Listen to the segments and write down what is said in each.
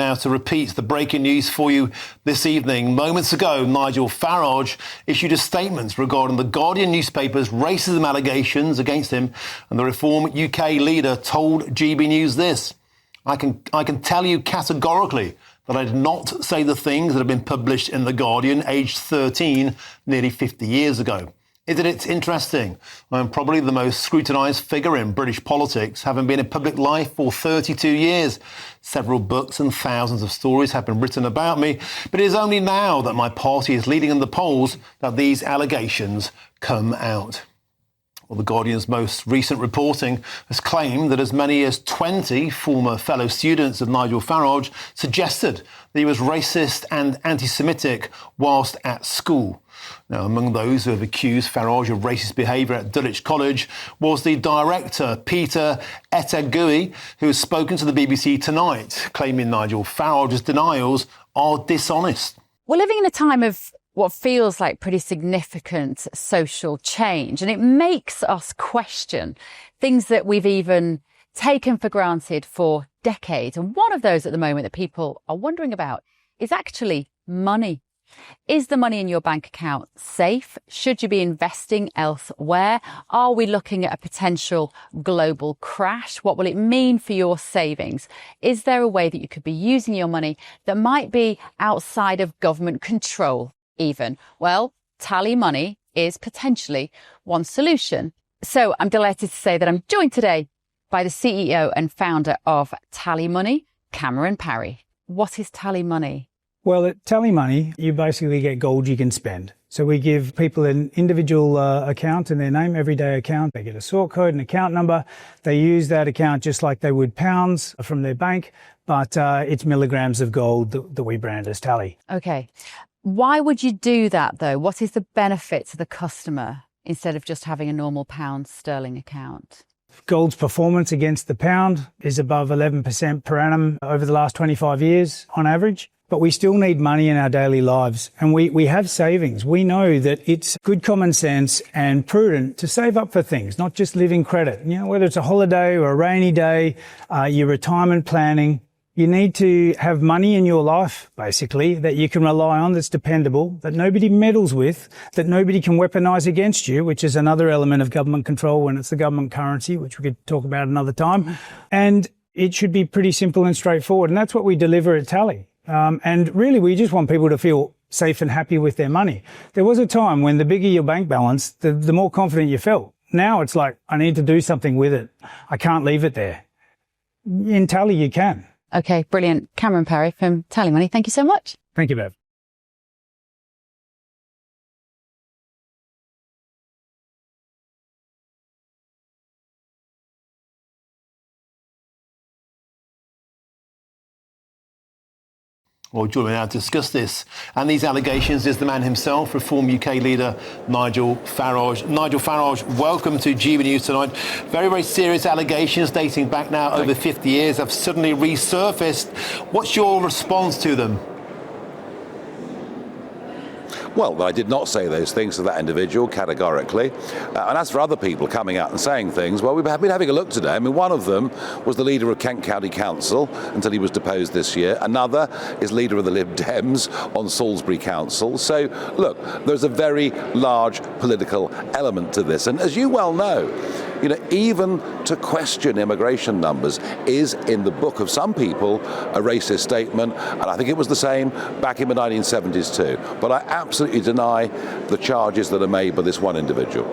now to repeat the breaking news for you this evening. Moments ago, Nigel Farage issued a statement regarding the Guardian newspaper's racism allegations against him, and the Reform UK leader told GB News this: I can tell you categorically that I did not say the things that have been published in The Guardian, aged 13, nearly 50 years ago. Isn't it interesting? I'm probably the most scrutinised figure in British politics, having been in public life for 32 years. Several books and thousands of stories have been written about me, but it is only now that my party is leading in the polls that these allegations come out. Well, The Guardian's most recent reporting has claimed that as many as 20 former fellow students of Nigel Farage suggested that he was racist and anti-Semitic whilst at school. Now, among those who have accused Farage of racist behaviour at Dulwich College was the director, Peter Etagui, who has spoken to the BBC tonight, claiming Nigel Farage's denials are dishonest. We're living in a time of what feels like pretty significant social change, and it makes us question things that we've even taken for granted for decades. And one of those at the moment that people are wondering about is actually money. Is the money in your bank account safe? Should you be investing elsewhere? Are we looking at a potential global crash? What will it mean for your savings? Is there a way that you could be using your money that might be outside of government control even? Well, TallyMoney is potentially one solution. So I'm delighted to say that I'm joined today by the CEO and founder of TallyMoney, Cameron Parry. What is TallyMoney? Well, at TallyMoney, you basically get gold you can spend. So we give people an individual account in their name, everyday account. They get a sort code, an account number. They use that account just like they would pounds from their bank, but it's milligrams of gold that we brand as Tally. Okay. Why would you do that, though? What is the benefit to the customer instead of just having a normal pound sterling account? Gold's performance against the pound is above 11% per annum over the last 25 years on average. But we still need money in our daily lives, and we have savings. We know that it's good common sense and prudent to save up for things, not just live in credit. You know, whether it's a holiday or a rainy day, your retirement planning, you need to have money in your life, basically, that you can rely on, that's dependable, that nobody meddles with, that nobody can weaponise against you, which is another element of government control when it's the government currency, which we could talk about another time. And it should be pretty simple and straightforward, and that's what we deliver at Tally. And really, we just want people to feel safe and happy with their money. There was a time when the bigger your bank balance, the more confident you felt. Now it's like, I need to do something with it. I can't leave it there. In Tally, you can. Okay, brilliant. Cameron Parry from TallyMoney, thank you so much. Thank you, Bev. Well, joining me now to discuss this and these allegations is the man himself, Reform UK leader Nigel Farage. Nigel Farage, welcome to GB News tonight. Very, very serious allegations dating back now over 50 years have suddenly resurfaced. What's your response to them? Well, I did not say those things to that individual categorically. And as for other people coming out and saying things, well, we've been having a look today. I mean, one of them was the leader of Kent County Council until he was deposed this year. Another is leader of the Lib Dems on Salisbury Council. So, look, there's a very large political element to this. And as you well know, you know, even to question immigration numbers is, in the book of some people, a racist statement. And I think it was the same back in the 1970s too. But I absolutely deny the charges that are made by this one individual.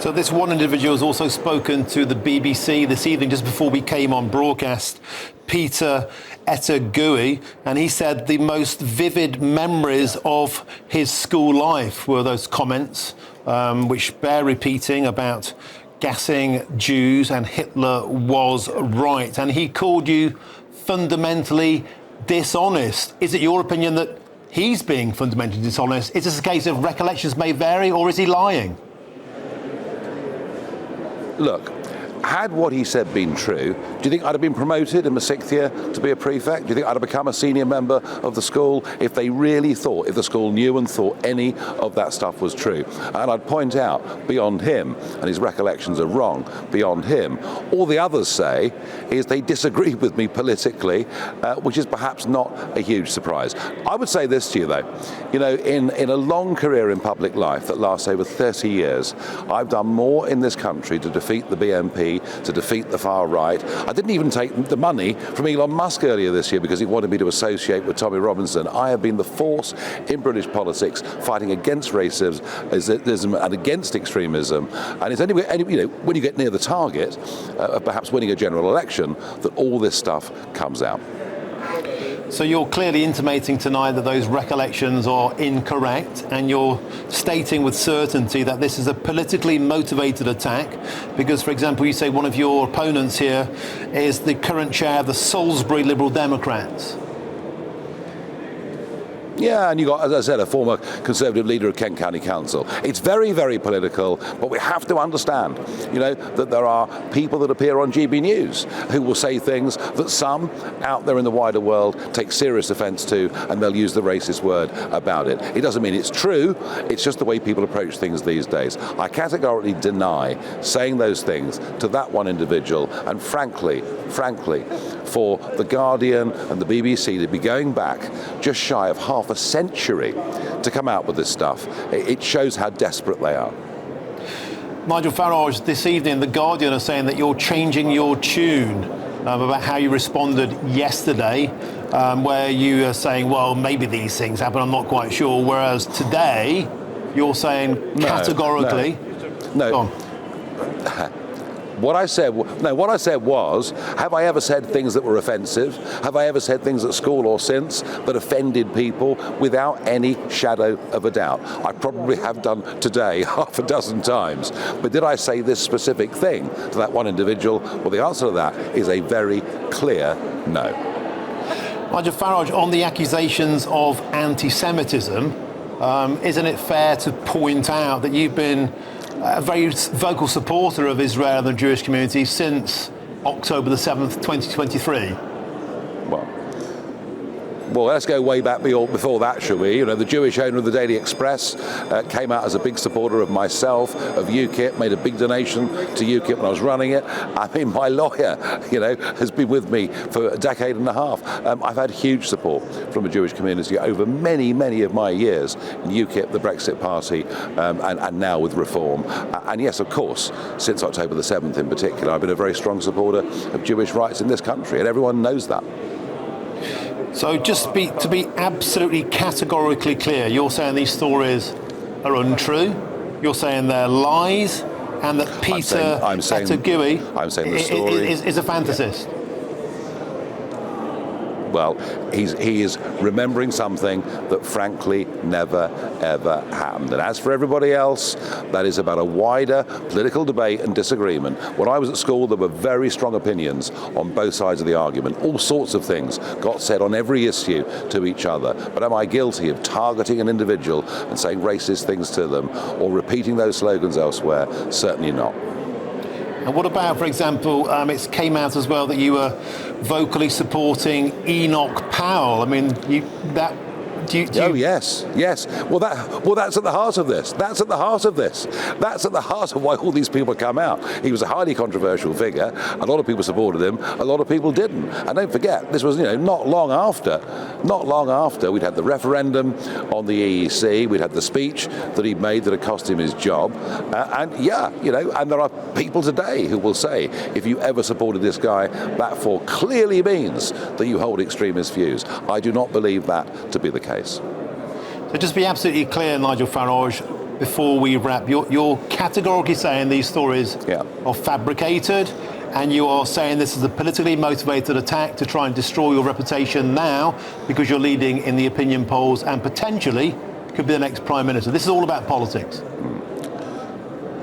So this one individual has also spoken to the BBC this evening, just before we came on broadcast, Peter Etagui, and he said the most vivid memories of his school life were those comments which bear repeating about gassing Jews and Hitler was right. And he called you fundamentally dishonest. Is it your opinion that he's being fundamentally dishonest? Is this a case of recollections may vary, or is he lying? Look, had what he said been true, do you think I'd have been promoted in my 6th year to be a prefect? Do you think I'd have become a senior member of the school if they really thought, if the school knew and thought any of that stuff was true? And I'd point out, beyond him, and his recollections are wrong, beyond him, all the others say is they disagree with me politically, which is perhaps not a huge surprise. I would say this to you, though. You know, in a long career in public life that lasts over 30 years, I've done more in this country to defeat the BNP, to defeat the far right. I didn't even take the money from Elon Musk earlier this year because he wanted me to associate with Tommy Robinson. I have been the force in British politics fighting against racism and against extremism. And it's only when you get near the target of perhaps winning a general election that all this stuff comes out. So you're clearly intimating tonight that those recollections are incorrect, and you're stating with certainty that this is a politically motivated attack because, for example, you say one of your opponents here is the current chair of the Salisbury Liberal Democrats. Yeah, and you got, as I said, a former Conservative leader of Kent County Council. It's very, very political, but we have to understand, that there are people that appear on GB News who will say things that some out there in the wider world take serious offence to, and they'll use the racist word about it. It doesn't mean it's true, it's just the way people approach things these days. I categorically deny saying those things to that one individual, and frankly, for The Guardian and the BBC to be going back just shy of half a century to come out with this stuff, it shows how desperate they are. Nigel Farage, this evening, The Guardian are saying that you're changing your tune about how you responded yesterday, where you are saying, well, maybe these things happen, I'm not quite sure, whereas today you're saying categorically... No. What I said was, have I ever said things that were offensive? Have I ever said things at school or since that offended people? Without any shadow of a doubt. I probably have done today half a dozen times. But did I say this specific thing to that one individual? Well, the answer to that is a very clear no. Nigel Farage, on the accusations of anti-Semitism, isn't it fair to point out that you've been a very vocal supporter of Israel and the Jewish community since October the 7th, 2023? Well, let's go way back before that, shall we? The Jewish owner of the Daily Express came out as a big supporter of myself, of UKIP, made a big donation to UKIP when I was running it. I mean, my lawyer, has been with me for a decade and a half. I've had huge support from the Jewish community over many, many of my years in UKIP, the Brexit Party, and now with Reform. And yes, of course, since October the 7th in particular, I've been a very strong supporter of Jewish rights in this country, and everyone knows that. So just to be absolutely categorically clear, you're saying these stories are untrue, you're saying they're lies, and that Peter Ettagui is a fantasist? Well, he is remembering something that frankly never, ever happened. And as for everybody else, that is about a wider political debate and disagreement. When I was at school, there were very strong opinions on both sides of the argument. All sorts of things got said on every issue to each other. But am I guilty of targeting an individual and saying racist things to them, or repeating those slogans elsewhere? Certainly not. And what about, for example, it came out as well that you were vocally supporting Enoch Powell. I mean, Oh yes. Well, that's at the heart of this. That's at the heart of why all these people come out. He was a highly controversial figure. A lot of people supported him. A lot of people didn't. And don't forget, this was not long after we'd had the referendum on the EEC. We'd had the speech that he made that had cost him his job. And there are people today who will say, if you ever supported this guy, that clearly means that you hold extremist views. I do not believe that to be the case. So just be absolutely clear, Nigel Farage, before we wrap, you're categorically saying these stories are fabricated, and you are saying this is a politically motivated attack to try and destroy your reputation now because you're leading in the opinion polls and potentially could be the next Prime Minister. This is all about politics.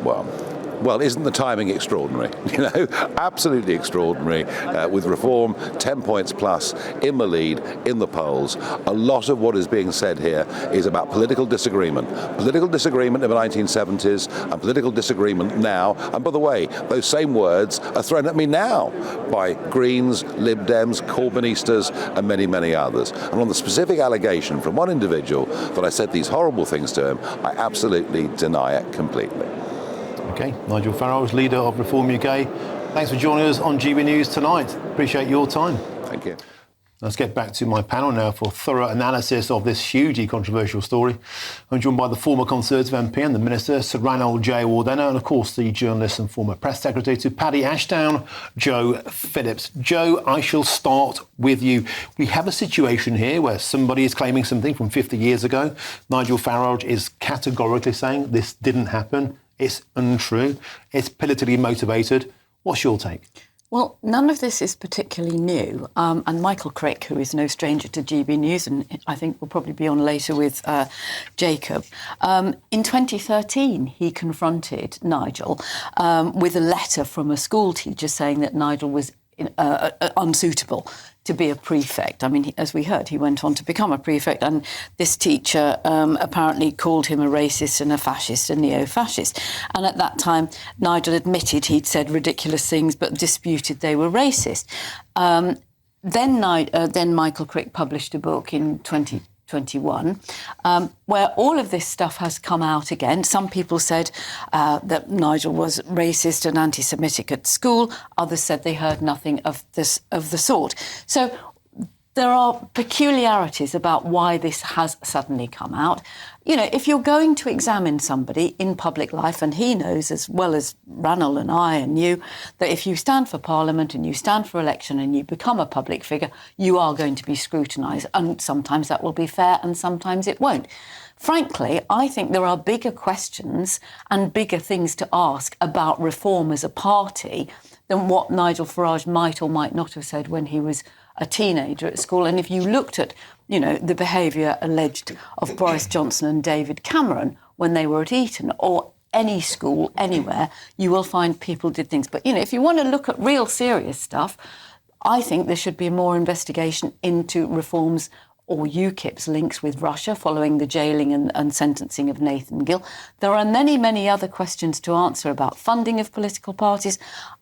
Well, Well, isn't the timing extraordinary? Absolutely extraordinary. With Reform 10 points plus in the lead, in the polls. A lot of what is being said here is about political disagreement. Political disagreement in the 1970s and political disagreement now. And by the way, those same words are thrown at me now by Greens, Lib Dems, Corbynistas and many, many others. And on the specific allegation from one individual that I said these horrible things to him, I absolutely deny it completely. OK, Nigel Farage, leader of Reform UK. Thanks for joining us on GB News tonight. Appreciate your time. Thank you. Let's get back to my panel now for thorough analysis of this hugely controversial story. I'm joined by the former Conservative MP and the Minister, Sir Ranald J. Wardena, and of course the journalist and former Press Secretary to Paddy Ashdown, Joe Phillips. Joe, I shall start with you. We have a situation here where somebody is claiming something from 50 years ago. Nigel Farage is categorically saying this didn't happen. It's untrue. It's politically motivated. What's your take? Well, none of this is particularly new. And Michael Crick, who is no stranger to GB News, and I think will probably be on later with Jacob, in 2013 he confronted Nigel with a letter from a school teacher saying that Nigel was unsuitable to be a prefect. I mean, as we heard, he went on to become a prefect, and this teacher apparently called him a racist and a fascist, a neo-fascist. And at that time, Nigel admitted he'd said ridiculous things, but disputed they were racist. Then Michael Crick published a book in 2021, where all of this stuff has come out again. Some people said that Nigel was racist and anti-Semitic at school. Others said they heard nothing of the sort. So there are peculiarities about why this has suddenly come out. You know, if you're going to examine somebody in public life, and he knows as well as Ranald and I and you, that if you stand for Parliament and you stand for election and you become a public figure, you are going to be scrutinised. And sometimes that will be fair and sometimes it won't. Frankly, I think there are bigger questions and bigger things to ask about Reform as a party than what Nigel Farage might or might not have said when he was a teenager at school. And if you looked at, you know, the behaviour alleged of Boris Johnson and David Cameron when they were at Eton or any school anywhere, you will find people did things. But, you know, if you want to look at real serious stuff, I think there should be more investigation into Reform's or UKIP's links with Russia following the jailing and sentencing of Nathan Gill. There are many, many other questions to answer about funding of political parties.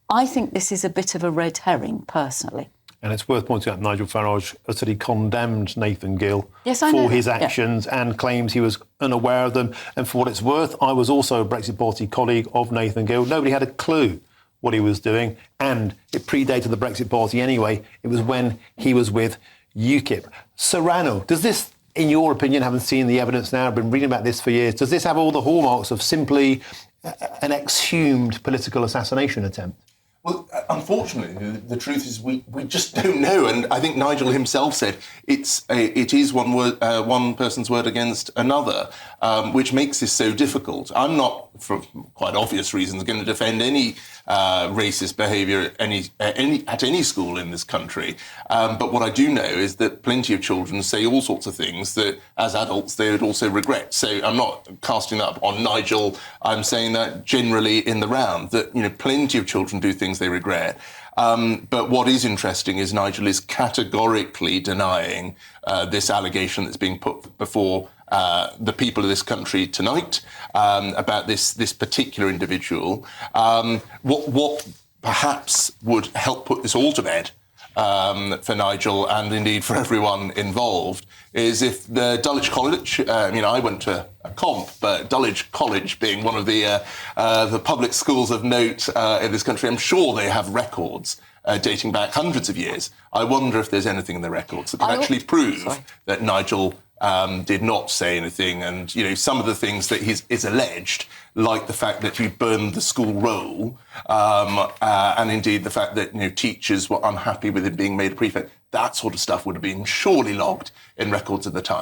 I think this is a bit of a red herring, personally. And it's worth pointing out Nigel Farage said he condemned Nathan Gill for his actions and claims he was unaware of them. And for what it's worth, I was also a Brexit Party colleague of Nathan Gill. Nobody had a clue what he was doing, and it predated the Brexit Party anyway. It was when he was with UKIP. Sir Ranald, does this, in your opinion, having seen the evidence now, I've been reading about this for years, does this have all the hallmarks of simply an exhumed political assassination attempt? Well, unfortunately, the truth is we just don't know, and I think Nigel himself said it is one person's word against another, which makes this so difficult. I'm not, for quite obvious reasons, going to defend any racist behaviour at any school in this country. But what I do know is that plenty of children say all sorts of things that, as adults, they would also regret. So I'm not casting that up on Nigel. I'm saying that generally in the round, that, you know, plenty of children do things they regret. But what is interesting is Nigel is categorically denying this allegation that's being put before the people of this country tonight about this particular individual. What perhaps would help put this all to bed for Nigel and indeed for everyone involved is if the Dulwich College, I went to a comp, but Dulwich College being one of the public schools of note in this country, I'm sure they have records dating back hundreds of years. I wonder if there's anything in the records that can actually prove that Nigel did not say anything, and, you know, some of the things that is alleged, like the fact that he burned the school roll, and indeed the fact that, you know, teachers were unhappy with him being made a prefect, that sort of stuff would have been surely logged in records at the time.